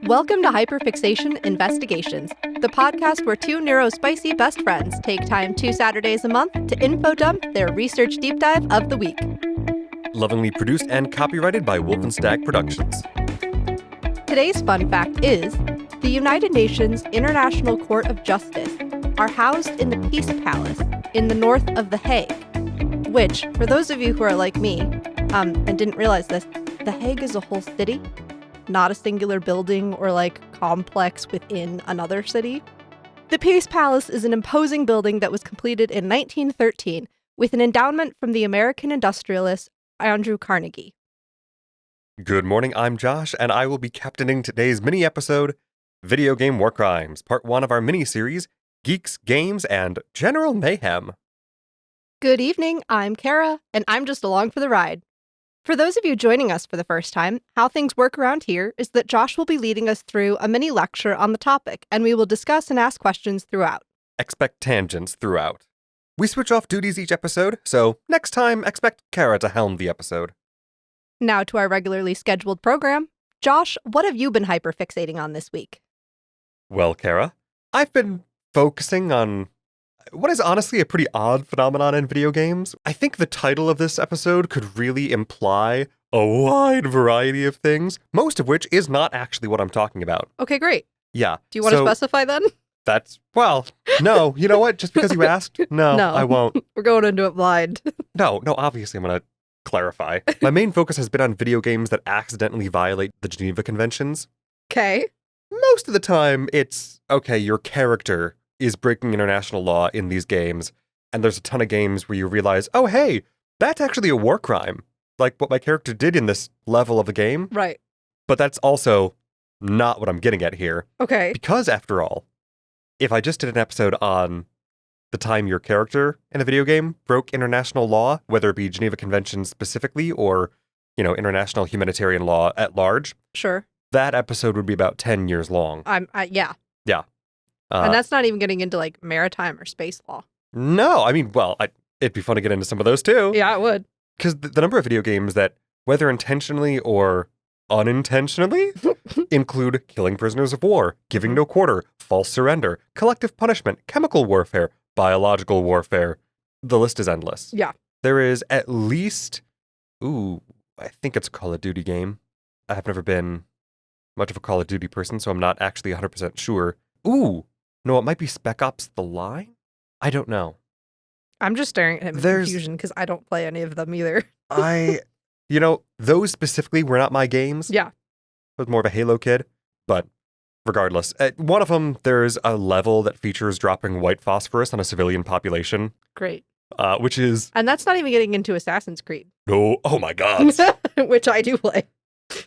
Welcome to Hyperfixation Investigations, the podcast where two neurospicy best friends take time 2 Saturdays a month to info dump their research deep dive of the week. Lovingly produced and copyrighted by Wolf and Stag Productions. Today's fun fact is, the United Nations International Court of Justice are housed in the Peace Palace in the north of The Hague, which, for those of you who are like me, and didn't realize this, The Hague is a whole city, not a singular building or complex within another city. The Peace Palace is an imposing building that was completed in 1913 with an endowment from the American industrialist Andrew Carnegie. Good morning, I'm Josh, and I will be captaining today's mini-episode, Video Game War Crimes, part 1 of our mini-series, Geeks, Games, and General Mayhem. Good evening, I'm Kara, and I'm just along for the ride. For those of you joining us for the first time, how things work around here is that Josh will be leading us through a mini lecture on the topic, and we will discuss and ask questions throughout. Expect tangents throughout. We switch off duties each episode, so next time expect Kara to helm the episode. Now to our regularly scheduled program. Josh, what have you been hyperfixating on this week? Well, Kara, I've been focusing on what is honestly a pretty odd phenomenon in video games. I think the title of this episode could really imply a wide variety of things, most of which is not actually what I'm talking about. Okay, great. Yeah. Do you want to specify then? No, you know what? Just because you asked? No, I won't. We're going into it blind. No, obviously I'm going to clarify. My main focus has been on video games that accidentally violate the Geneva Conventions. Okay. Most of the time, it's, okay, your character is breaking international law in these games, and there's a ton of games where you realize, oh, hey, that's actually a war crime. Like what my character did in this level of the game. Right. But that's also not what I'm getting at here. Okay. Because, after all, if I just did an episode on the time your character in a video game broke international law, whether it be Geneva Convention specifically or, international humanitarian law at large. Sure. That episode would be about 10 years long. Yeah. Yeah. And that's not even getting into maritime or space law. No, I mean, it'd be fun to get into some of those too. Yeah, it would. Because the number of video games that, whether intentionally or unintentionally, include killing prisoners of war, giving no quarter, false surrender, collective punishment, chemical warfare, biological warfare. The list is endless. Yeah. There is at least, I think it's a Call of Duty game. I have never been much of a Call of Duty person, so I'm not actually 100% sure. No, it might be Spec Ops The Line? I don't know. I'm just staring at him in confusion because I don't play any of them either. Those specifically were not my games. Yeah. I was more of a Halo kid, but regardless. At one of them, there's a level that features dropping white phosphorus on a civilian population. Great. Which is... And that's not even getting into Assassin's Creed. No, oh my god. Which I do play.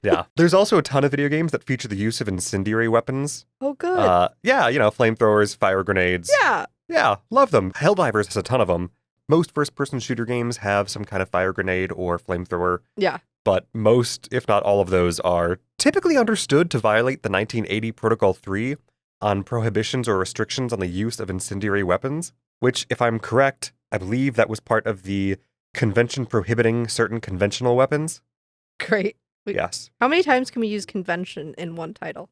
Yeah. There's also a ton of video games that feature the use of incendiary weapons. Oh, good. Flamethrowers, fire grenades. Yeah. Yeah, love them. Helldivers has a ton of them. Most first-person shooter games have some kind of fire grenade or flamethrower. Yeah. But most, if not all of those, are typically understood to violate the 1980 Protocol 3 on prohibitions or restrictions on the use of incendiary weapons, which, if I'm correct, I believe that was part of the convention prohibiting certain conventional weapons. Great. Yes. How many times can we use convention in one title?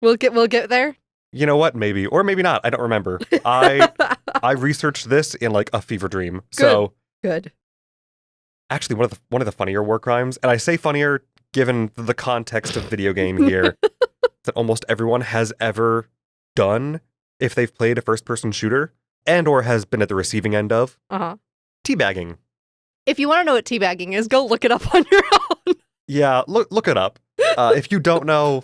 We'll get there. You know what? Maybe. Or maybe not. I don't remember. I researched this in a fever dream. So good. Actually, one of the funnier war crimes, and I say funnier given the context of video game here, that almost everyone has ever done if they've played a first-person shooter and or has been at the receiving end of. Teabagging. If you want to know what teabagging is, go look it up on your own. Yeah, look it up. If you don't know,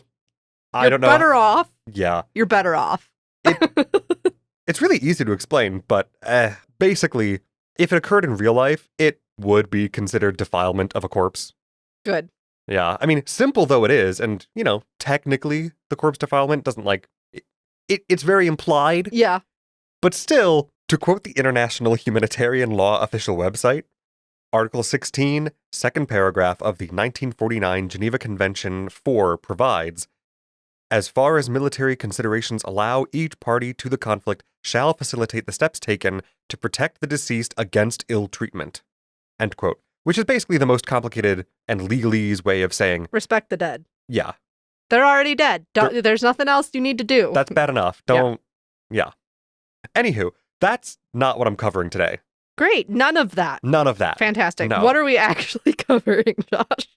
I don't know. You're better off. Yeah. You're better off. It's really easy to explain, but basically, if it occurred in real life, it would be considered defilement of a corpse. Good. Yeah. I mean, simple though it is, and, technically, the corpse defilement doesn't it's very implied. Yeah. But still, to quote the International Humanitarian Law official website, Article 16, second paragraph of the 1949 Geneva Convention 4 provides, as far as military considerations allow, each party to the conflict shall facilitate the steps taken to protect the deceased against ill treatment. End quote. Which is basically the most complicated and legalese way of saying... Respect the dead. Yeah. They're already dead. There's nothing else you need to do. That's bad enough. Yeah. Anywho, that's not what I'm covering today. Great. None of that. None of that. Fantastic. No. What are we actually covering, Josh?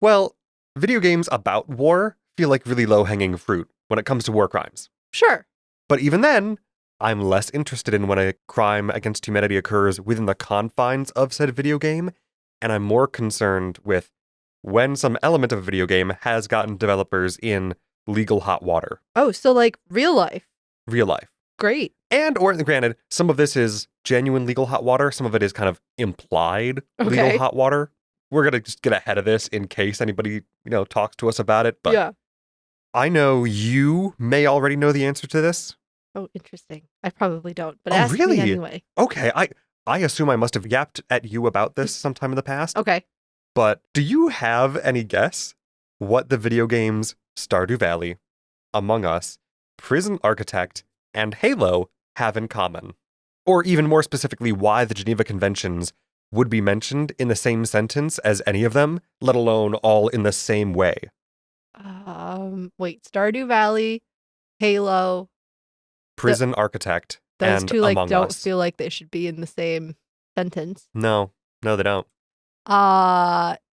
Well, video games about war feel like really low-hanging fruit when it comes to war crimes. Sure. But even then, I'm less interested in when a crime against humanity occurs within the confines of said video game, and I'm more concerned with when some element of a video game has gotten developers in legal hot water. Oh, so like real life. Real life. Great. And, or granted, some of this is genuine legal hot water. Some of it is kind of implied legal hot water. We're going to just get ahead of this in case anybody, talks to us about it. But yeah. I know you may already know the answer to this. Oh, interesting. I probably don't, but ask really? me anyway. Okay, I assume I must have yapped at you about this sometime in the past. Okay. But do you have any guess what the video games Stardew Valley, Among Us, Prison Architect, and Halo have in common? Or even more specifically, why the Geneva Conventions would be mentioned in the same sentence as any of them, let alone all in the same way? Wait, Stardew Valley, Halo, Prison Architect, those and two Among don't Us. feel like they should be in the same sentence. No, they don't.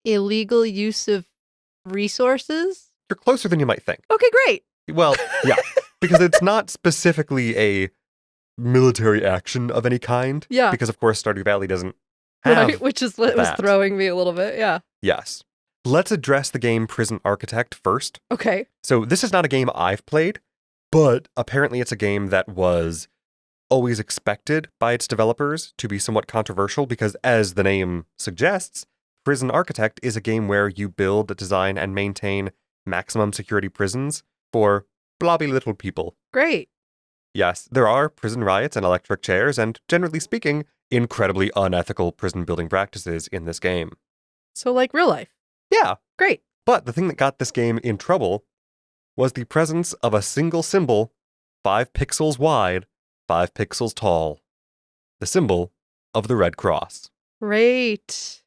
Illegal use of resources? You're closer than you might think. Okay, great. Well, yeah, because it's not specifically a military action of any kind. Yeah. Because, of course, Stardew Valley doesn't have Right, which is what was that. throwing me a little bit, yeah. Yes. Let's address the game Prison Architect first. Okay. So this is not a game I've played, but apparently it's a game that was always expected by its developers to be somewhat controversial because, as the name suggests, Prison Architect is a game where you build, design, and maintain maximum security prisons for blobby little people. Great. Yes, there are prison riots and electric chairs, and generally speaking, incredibly unethical prison building practices in this game. So like real life. Yeah. Great. But the thing that got this game in trouble was the presence of a single symbol, 5 pixels wide, 5 pixels tall. The symbol of the Red Cross. Great.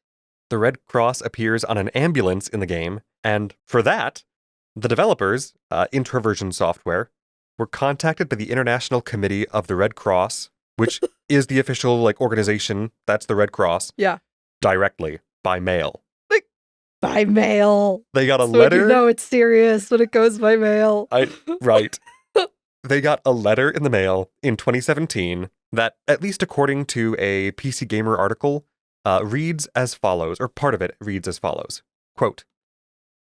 The Red Cross appears on an ambulance in the game, and for that, the developers, Intermission Software, were contacted by the International Committee of the Red Cross, which is the official organization that's the Red Cross. Yeah. Directly, by mail. By mail. They got a so letter. You know it's serious when it goes by mail. Right. They got a letter in the mail in 2017 that, at least according to a PC Gamer article, reads as follows, or part of it reads as follows. Quote,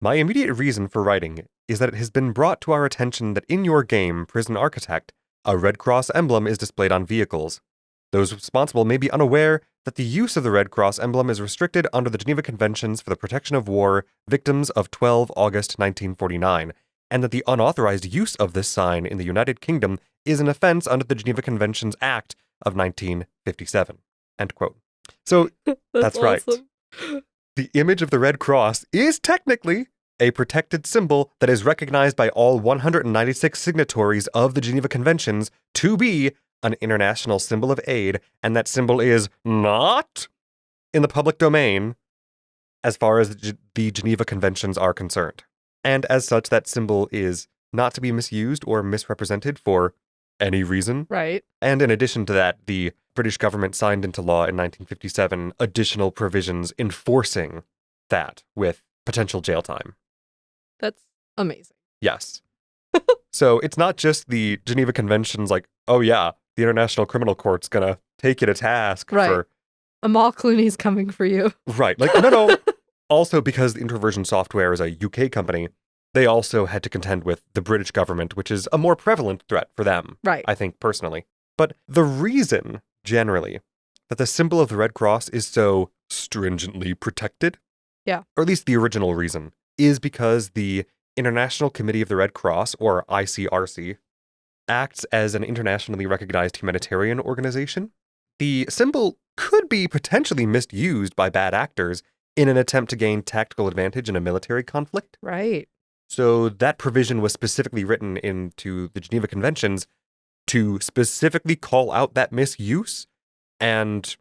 "My immediate reason for writing is that it has been brought to our attention that in your game, Prison Architect, a Red Cross emblem is displayed on vehicles. Those responsible may be unaware that the use of the Red Cross emblem is restricted under the Geneva Conventions for the Protection of War Victims of 12 August 1949, and that the unauthorized use of this sign in the United Kingdom is an offense under the Geneva Conventions Act of 1957. End quote. So, that's right. Awesome. The image of the Red Cross is technically a protected symbol that is recognized by all 196 signatories of the Geneva Conventions to be an international symbol of aid, and that symbol is not in the public domain as far as the Geneva Conventions are concerned. And as such, that symbol is not to be misused or misrepresented for any reason. Right. And in addition to that, the British government signed into law in 1957 additional provisions enforcing that with potential jail time. That's amazing. Yes. So it's not just the Geneva Conventions oh yeah, the International Criminal Court's gonna take you to task for... Amal Clooney's coming for you. Right. No. Also, because the Intermission Software is a UK company, they also had to contend with the British government, which is a more prevalent threat for them. Right. I think, personally. But the reason, generally, that the symbol of the Red Cross is so stringently protected, yeah, or at least the original reason, is because the International Committee of the Red Cross, or ICRC, acts as an internationally recognized humanitarian organization. The symbol could be potentially misused by bad actors in an attempt to gain tactical advantage in a military conflict. Right. So that provision was specifically written into the Geneva Conventions to specifically call out that misuse and...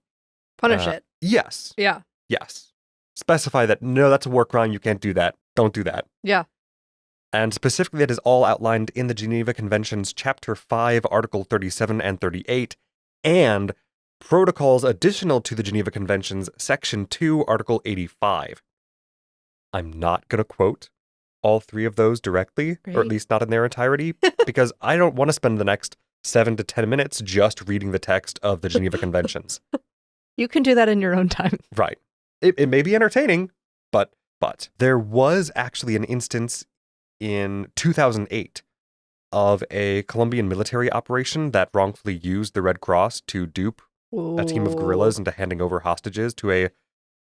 punish it. Yes. Yeah. Yes. Specify that, no, that's a war crime, you can't do that. Don't do that. Yeah. And specifically, that is all outlined in the Geneva Convention's Chapter 5, Article 37 and 38, and protocols additional to the Geneva Convention's Section 2, Article 85. I'm not going to quote all three of those directly, or at least not in their entirety, because I don't want to spend the next 7 to 10 minutes just reading the text of the Geneva Conventions. You can do that in your own time. Right. It may be entertaining, but there was actually an instance in 2008 of a Colombian military operation that wrongfully used the Red Cross to dupe a team of guerrillas into handing over hostages to a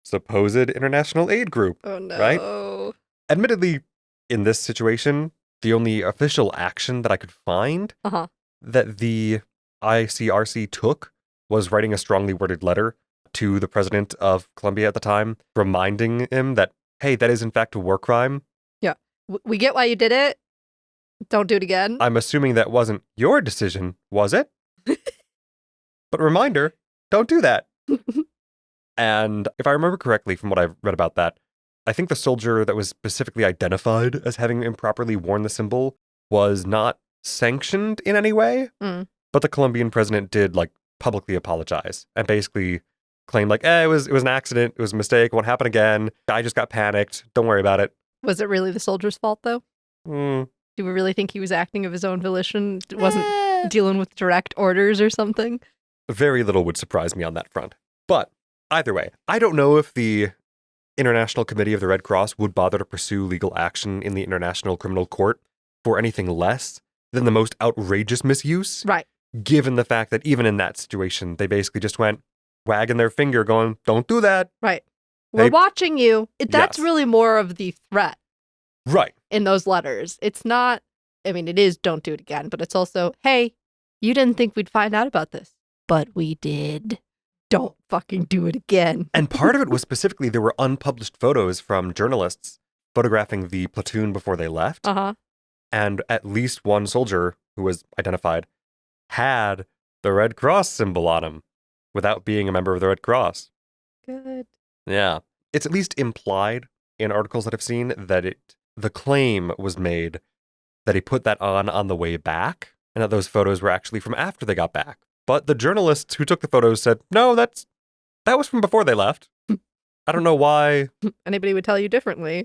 supposed international aid group. Oh, no. Right? Admittedly, in this situation, the only official action that I could find that the ICRC took was writing a strongly worded letter to the president of Colombia at the time, reminding him that, hey, that is in fact a war crime. Yeah. We get why you did it. Don't do it again. I'm assuming that wasn't your decision, was it? But reminder, don't do that. And if I remember correctly from what I've read about that, I think the soldier that was specifically identified as having improperly worn the symbol was not sanctioned in any way. But the Colombian president did publicly apologize and basically claimed it was an accident, it was a mistake, won't happen again. Guy just got panicked. Don't worry about it. Was it really the soldier's fault though? Do we really think he was acting of his own volition? Wasn't dealing with direct orders or something? Very little would surprise me on that front. But either way, I don't know if the International Committee of the Red Cross would bother to pursue legal action in the International Criminal Court for anything less than the most outrageous misuse. Right. Given the fact that even in that situation, they basically just went wagging their finger going, don't do that. Right. We're watching you. That's really more of the threat. Right. In those letters. It's not, it is don't do it again, but it's also, hey, you didn't think we'd find out about this, but we did. Don't fucking do it again. And part of it was specifically there were unpublished photos from journalists photographing the platoon before they left. And at least one soldier who was identified had the Red Cross symbol on him without being a member of the Red Cross. Good. Yeah. It's at least implied in articles that I've seen that the claim was made that he put that on the way back and that those photos were actually from after they got back. But the journalists who took the photos said, no, that was from before they left. I don't know why. Anybody would tell you differently.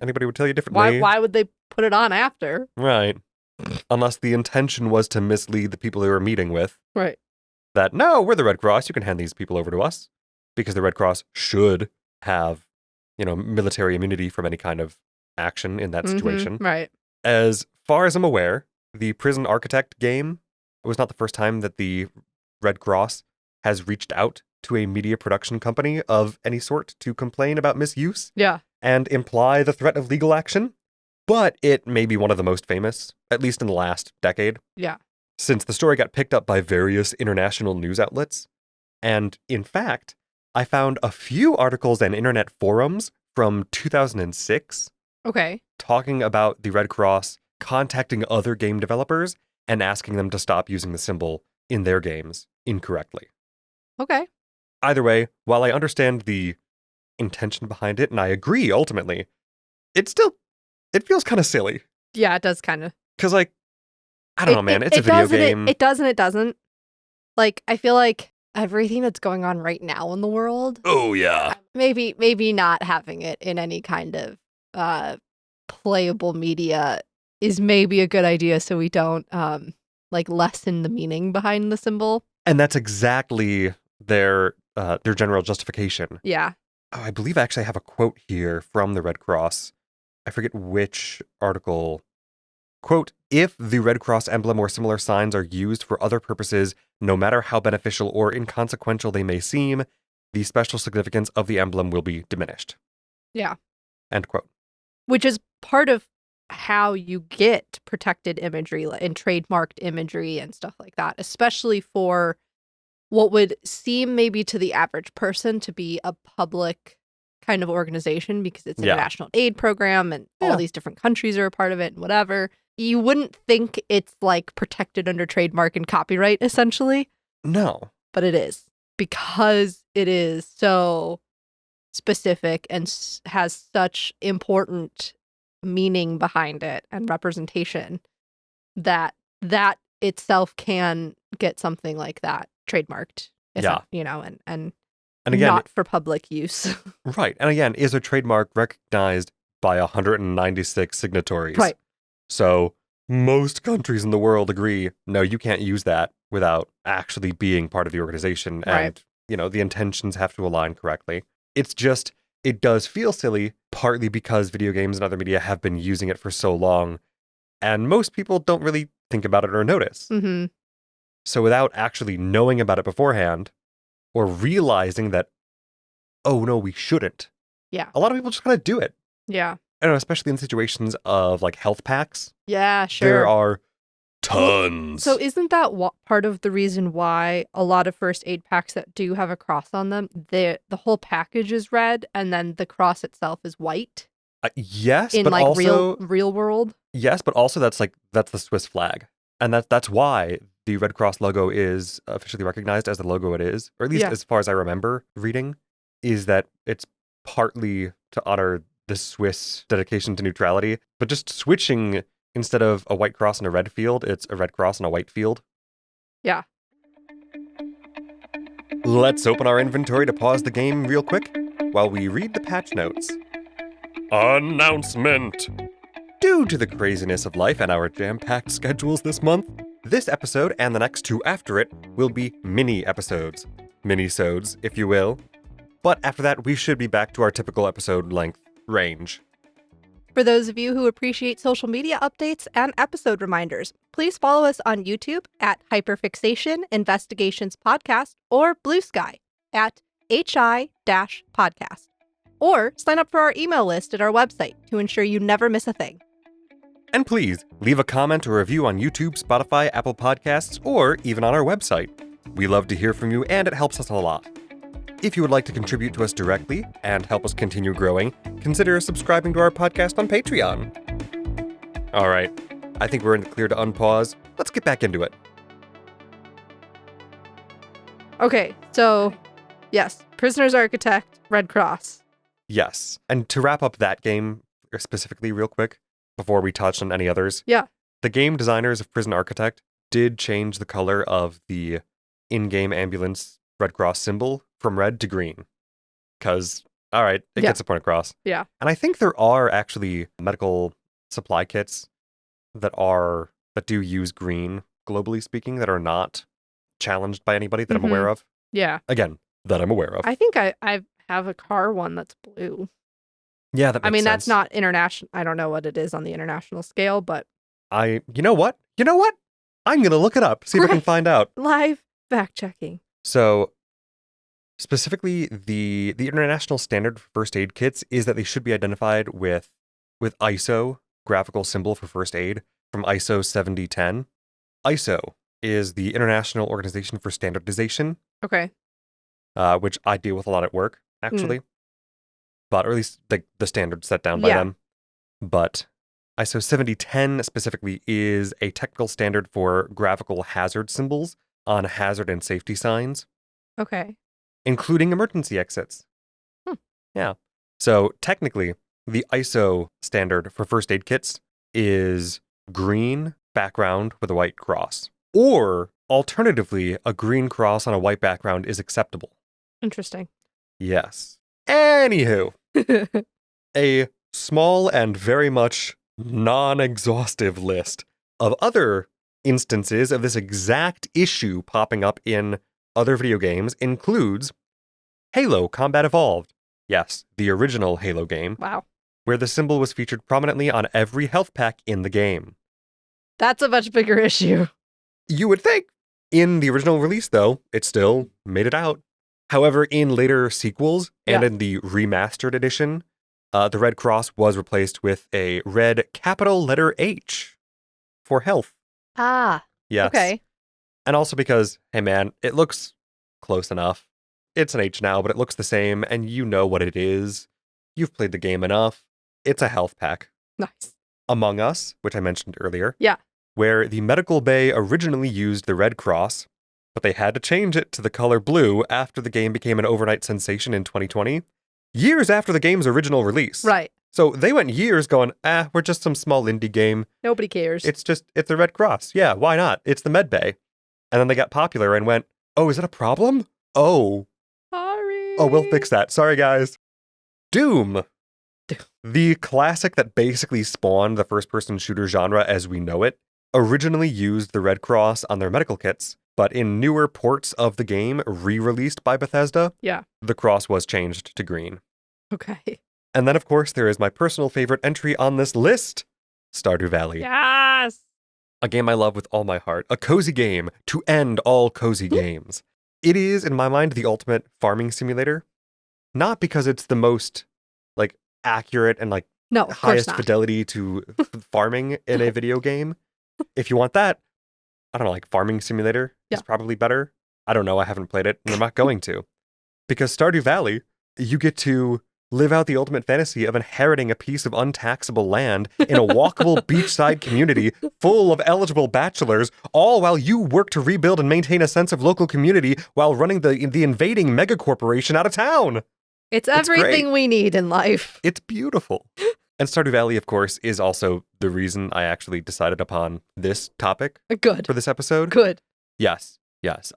Why would they put it on after? Right. Unless the intention was to mislead the people they were meeting with. Right. That, no, we're the Red Cross. You can hand these people over to us. Because the Red Cross should have, military immunity from any kind of action in that situation. Right. As far as I'm aware, the Prison Architect game was not the first time that the Red Cross has reached out to a media production company of any sort to complain about misuse. Yeah. And imply the threat of legal action. But it may be one of the most famous, at least in the last decade. Yeah. Since the story got picked up by various international news outlets. And in fact, I found a few articles and internet forums from 2006. Okay. Talking about the Red Cross contacting other game developers and asking them to stop using the symbol in their games incorrectly. Okay. Either way, while I understand the intention behind it, and I agree ultimately, it feels kind of silly. Yeah, it does kind of. Because, I don't know, man, it's a video game. It does and it doesn't. I feel like everything that's going on right now in the world. Oh, yeah. Maybe not having it in any kind of playable media is maybe a good idea so we don't lessen the meaning behind the symbol. And that's exactly their general justification. Yeah. Oh, I believe I actually have a quote here from the Red Cross. I forget which article. Quote, if the Red Cross emblem or similar signs are used for other purposes, no matter how beneficial or inconsequential they may seem, the special significance of the emblem will be diminished. Yeah. End quote. Which is part of how you get protected imagery and trademarked imagery and stuff like that, especially for what would seem maybe to the average person to be a public kind of organization because it's an international aid program and all these different countries are a part of it and whatever. You wouldn't think it's protected under trademark and copyright essentially. No. But it is because it is so specific and has such important meaning behind it and representation, that itself can get something like that trademarked. Yeah. And again, not for public use. Right. And again, is a trademark recognized by 196 signatories. Right. So most countries in the world agree, no, you can't use that without actually being part of the organization. Right. And, the intentions have to align correctly. It's just, it does feel silly, partly because video games and other media have been using it for so long, and most people don't really think about it or notice. Mm-hmm. So without actually knowing about it beforehand, or realizing that, oh no, we shouldn't. Yeah. A lot of people just kind of do it. Yeah. I don't know, especially in situations of like health packs. Yeah, sure. There are tons. So isn't that part of the reason why a lot of first aid packs that do have a cross on them, the whole package is red and then the cross itself is white? Yes, in but like also real world. Yes, but also that's the Swiss flag, and that's why the Red Cross logo is officially recognized as the logo it is, or at least as far as I remember reading, is that it's partly to honor the Swiss dedication to neutrality, but just switching, instead of a white cross and a red field, it's a red cross and a white field. Yeah. Let's open our inventory to pause the game real quick while we read the patch notes. Announcement! Due to the craziness of life and our jam-packed schedules this month, this episode and the next two after it will be mini-episodes. Minisodes, if you will. But after that, we should be back to our typical episode length range. For those of you who appreciate social media updates and episode reminders, please follow us on YouTube at Hyperfixation Investigations Podcast or Blue Sky at HI-podcast. Or sign up for our email list at our website to ensure you never miss a thing. And please, leave a comment or review on YouTube, Spotify, Apple Podcasts, or even on our website. We love to hear from you, and it helps us a lot. If you would like to contribute to us directly and help us continue growing, consider subscribing to our podcast on Patreon. All right, I think we're in the clear to unpause. Let's get back into it. Okay, so yes, Prisoner's Architect, Red Cross. Yes, and to wrap up that game specifically real quick, before we touch on any others. Yeah. The game designers of Prison Architect did change the color of the in-game ambulance Red Cross symbol from red to green. Because, all right, it gets the point across. Yeah. And I think there are actually medical supply kits that do use green, globally speaking, that are not challenged by anybody that I'm aware of. Yeah. Again, that I'm aware of. I think I have a car one that's blue. Yeah, that makes sense. That's not international. I don't know what it is on the international scale, but you know what? I'm going to look it up, see if I can find out. Live fact checking. So, specifically, the international standard for first aid kits is that they should be identified with ISO, graphical symbol for first aid, from ISO 7010. ISO is the International Organization for Standardization. Okay. Which I deal with a lot at work, actually. But, or at least the standards set down by them. But ISO 7010 specifically is a technical standard for graphical hazard symbols on hazard and safety signs. Okay. Including emergency exits. Yeah. So technically, the ISO standard for first aid kits is green background with a white cross. Or, alternatively, a green cross on a white background is acceptable. Interesting. Yes. Anywho, a small and very much non-exhaustive list of other instances of this exact issue popping up in other video games includes Halo Combat Evolved. Yes, the original Halo game. Wow. Where the symbol was featured prominently on every health pack in the game. That's a much bigger issue. You would think. In the original release, though, it still made it out. However, in later sequels and in the remastered edition, the red cross was replaced with a red capital letter H for health. Ah. Yes. Okay. And also because, hey man, it looks close enough. It's an H now, but it looks the same, and you know what it is. You've played the game enough. It's a health pack. Nice. Among Us, which I mentioned earlier. Yeah. Where the medical bay originally used the red cross, but they had to change it to the color blue after the game became an overnight sensation in 2020, years after the game's original release. Right. So they went years going, we're just some small indie game. Nobody cares. It's the Red Cross. Yeah, why not? It's the med bay. And then they got popular and went, oh, is it a problem? Oh. Sorry. Oh, we'll fix that. Sorry, guys. Doom. The classic that basically spawned the first-person shooter genre as we know it, originally used the Red Cross on their medical kits, but in newer ports of the game re-released by Bethesda, the cross was changed to green. Okay. And then, of course, there is my personal favorite entry on this list, Stardew Valley. Yes! A game I love with all my heart. A cozy game to end all cozy games. It is, in my mind, the ultimate farming simulator. Not because it's the most, accurate and, no, of highest course not. fidelity to farming in a video game. If you want that, I don't know, farming simulator is probably better. I don't know, I haven't played it, and I'm not going to. Because Stardew Valley, you get to live out the ultimate fantasy of inheriting a piece of untaxable land in a walkable beachside community full of eligible bachelors, all while you work to rebuild and maintain a sense of local community while running the invading megacorporation out of town. It's everything great. We need in life. It's beautiful. And Stardew Valley, of course, is also the reason I actually decided upon this topic Good. for this episode. Good. Yes.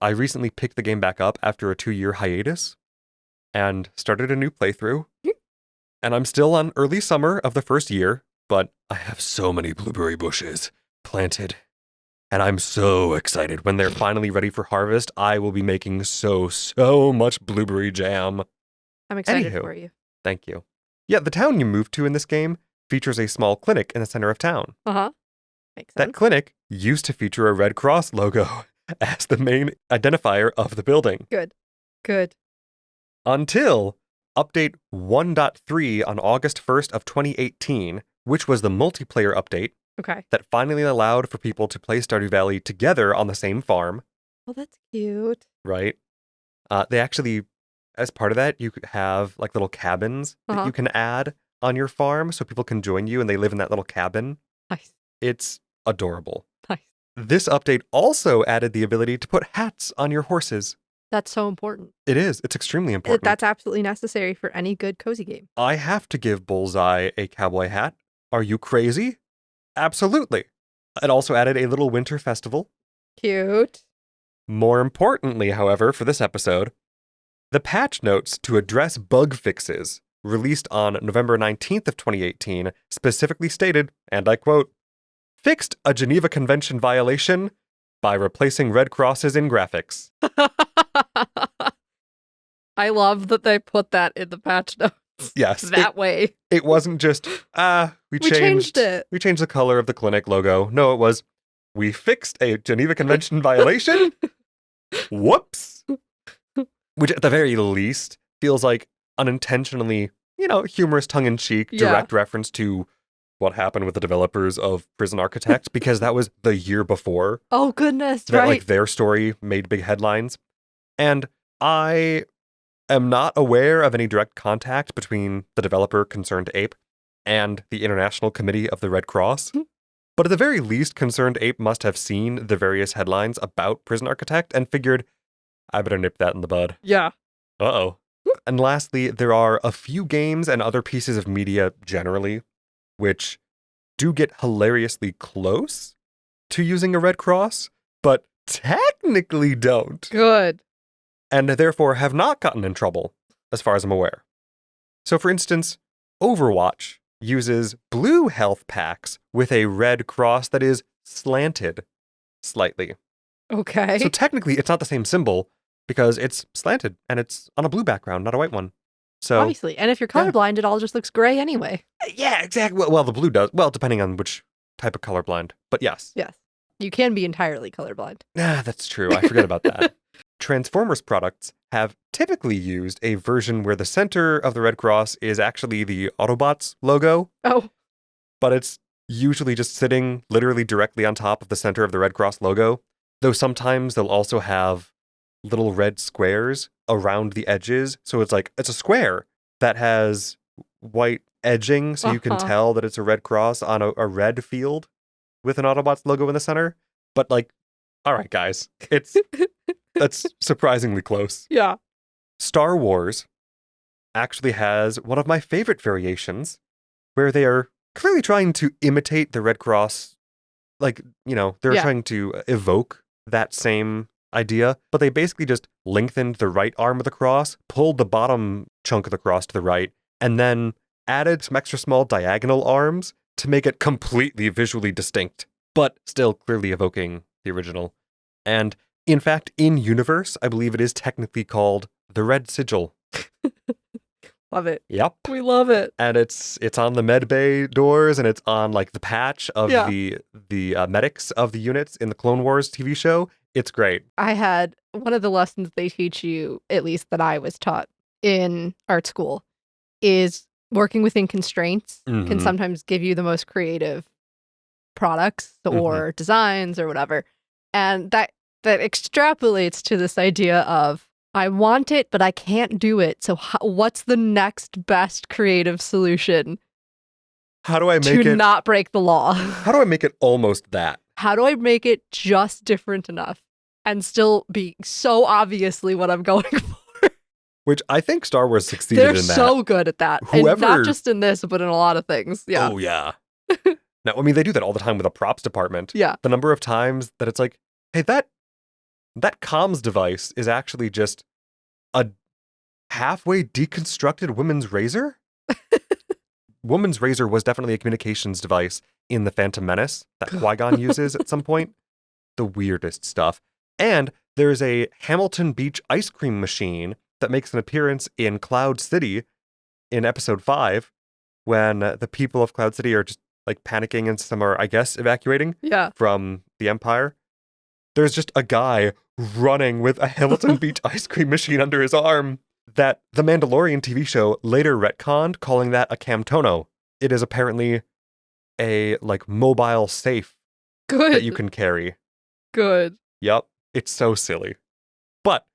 I recently picked the game back up after a 2-year hiatus and started a new playthrough. And I'm still on early summer of the first year, but I have so many blueberry bushes planted. And I'm so excited. When they're finally ready for harvest, I will be making so much blueberry jam. I'm excited for you. Thank you. Yeah, the town you move to in this game features a small clinic in the center of town. Uh-huh. Makes sense. That clinic used to feature a Red Cross logo as the main identifier of the building. Good. Until update 1.3 on August 1st of 2018, which was the multiplayer update that finally allowed for people to play Stardew Valley together on the same farm. Oh, that's cute. Right. They actually, as part of that, you have little cabins that you can add on your farm so people can join you and they live in that little cabin. Nice. It's adorable. Nice. This update also added the ability to put hats on your horses. That's so important. It is. It's extremely important. That's absolutely necessary for any good cozy game. I have to give Bullseye a cowboy hat. Are you crazy? Absolutely. It also added a little winter festival. Cute. More importantly, however, for this episode, the patch notes to address bug fixes released on November 19th of 2018 specifically stated, and I quote, fixed a Geneva Convention violation by replacing red crosses in graphics. I love that they put that in the patch notes. Yes. That way. It wasn't just, we changed it. We changed the color of the clinic logo. No, it was, we fixed a Geneva Convention violation. Whoops. Which at the very least feels like unintentionally, humorous tongue-in-cheek direct reference to what happened with the developers of Prison Architect, because that was the year before. Oh, goodness, that, right. Their story made big headlines. And I am not aware of any direct contact between the developer Concerned Ape and the International Committee of the Red Cross. But at the very least, Concerned Ape must have seen the various headlines about Prison Architect and figured, I better nip that in the bud. Yeah. Uh-oh. And lastly, there are a few games and other pieces of media generally which do get hilariously close to using a red cross, but technically don't. Good. And therefore have not gotten in trouble, as far as I'm aware. So for instance, Overwatch uses blue health packs with a red cross that is slanted slightly. Okay. So technically it's not the same symbol because it's slanted and it's on a blue background, not a white one. So obviously. And if you're colorblind, it all just looks gray anyway. Yeah, exactly. Well, the blue does. Well, depending on which type of colorblind. But yes. Yes. You can be entirely colorblind. That's true. I forget about that. Transformers products have typically used a version where the center of the red cross is actually the Autobots logo. Oh. But it's usually just sitting literally directly on top of the center of the red cross logo. Though sometimes they'll also have little red squares around the edges. So it's it's a square that has white edging, so you can tell that it's a red cross on a red field with an Autobots logo in the center. But all right, guys, that's surprisingly close. Yeah. Star Wars actually has one of my favorite variations, where they are clearly trying to imitate the Red Cross. Like, they're trying to evoke that same idea, but they basically just lengthened the right arm of the cross, pulled the bottom chunk of the cross to the right, and then added some extra small diagonal arms to make it completely visually distinct, but still clearly evoking the original. And in fact, in universe, I believe it is technically called the Red Sigil. Love it. Yep. We love it. And it's on the med bay doors, and it's on like the patch of the medics of the units in the Clone Wars TV show. It's great. I had one of the lessons they teach you, at least that I was taught in art school, is working within constraints can sometimes give you the most creative products or designs or whatever. And that extrapolates to this idea of, I want it, but I can't do it. So what's the next best creative solution? How do I make to it not break the law? How do I make it almost that? How do I make it just different enough and still be so obviously what I'm going for? Which I think Star Wars succeeded in that. They're so good at that. And not just in this, but in a lot of things. Yeah. Oh, yeah. No, I mean, they do that all the time with a props department. Yeah. The number of times that it's like, hey, that comms device is actually just a halfway deconstructed woman's razor? Woman's razor was definitely a communications device in The Phantom Menace that Qui-Gon uses at some point. The weirdest stuff. And there's a Hamilton Beach ice cream machine that makes an appearance in Cloud City in episode 5 when the people of Cloud City are just like panicking and some are, I guess, evacuating from the Empire. There's just a guy running with a Hamilton Beach ice cream machine under his arm that the Mandalorian TV show later retconned, calling that a Camtono. It is apparently a like mobile safe that you can carry. Good. Yep. It's so silly. But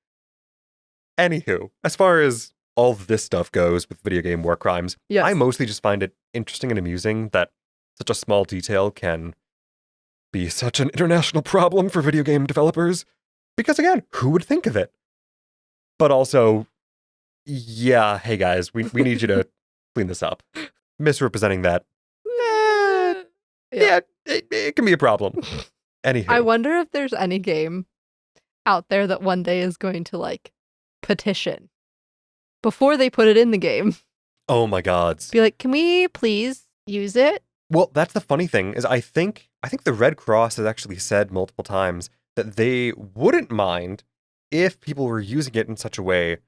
anywho, as far as all of this stuff goes with video game war crimes, I mostly just find it interesting and amusing that such a small detail can be such an international problem for video game developers. Because again, who would think of it? But also, yeah, hey guys, we need you to clean this up. Misrepresenting that, it can be a problem. Anywho. I wonder if there's any game out there that one day is going to like petition before they put it in the game. Oh my gods. Be like, can we please use it? Well, that's the funny thing is I think the Red Cross has actually said multiple times that they wouldn't mind if people were using it in such a way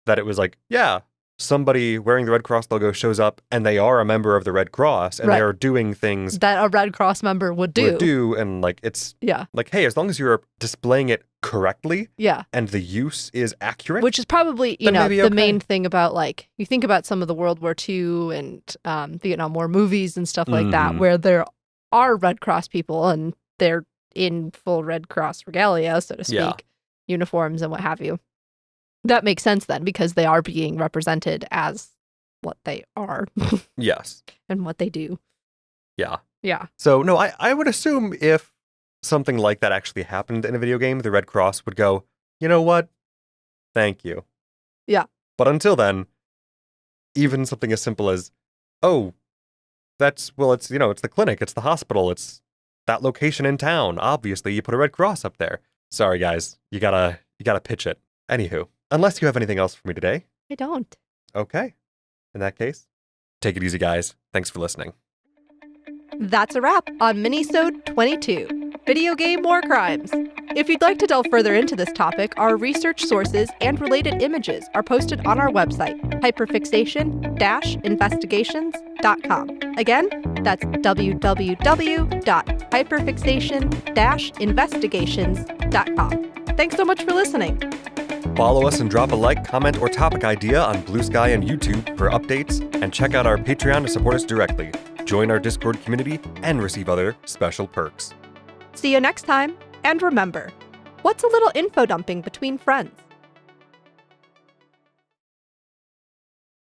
that it was like, yeah, somebody wearing the Red Cross logo shows up and they are a member of the Red Cross and they are doing things that a Red Cross member would do. And like, it's like, hey, as long as you're displaying it correctly and the use is accurate. Which is probably, the main thing about like, you think about some of the World War II and Vietnam War movies and stuff like that, where there are Red Cross people and they're in full Red Cross regalia, so to speak, uniforms and what have you. That makes sense then, because they are being represented as what they are. Yes. And what they do. Yeah. Yeah. So, no, I would assume if something like that actually happened in a video game, the Red Cross would go, you know what? Thank you. Yeah. But until then, even something as simple as, oh, it's the clinic, it's the hospital, it's that location in town. Obviously, you put a Red Cross up there. Sorry, guys. You gotta pitch it. Anywho, unless you have anything else for me today. I don't. Okay. In that case, take it easy, guys. Thanks for listening. That's a wrap on minisode 22, Video Game War Crimes. If you'd like to delve further into this topic, our research sources and related images are posted on our website, hyperfixation-investigations.com. Again, that's www.hyperfixation-investigations.com. Thanks so much for listening. Follow us and drop a like, comment, or topic idea on Blue Sky and YouTube for updates, and check out our Patreon to support us directly. Join our Discord community and receive other special perks. See you next time, and remember, what's a little info dumping between friends?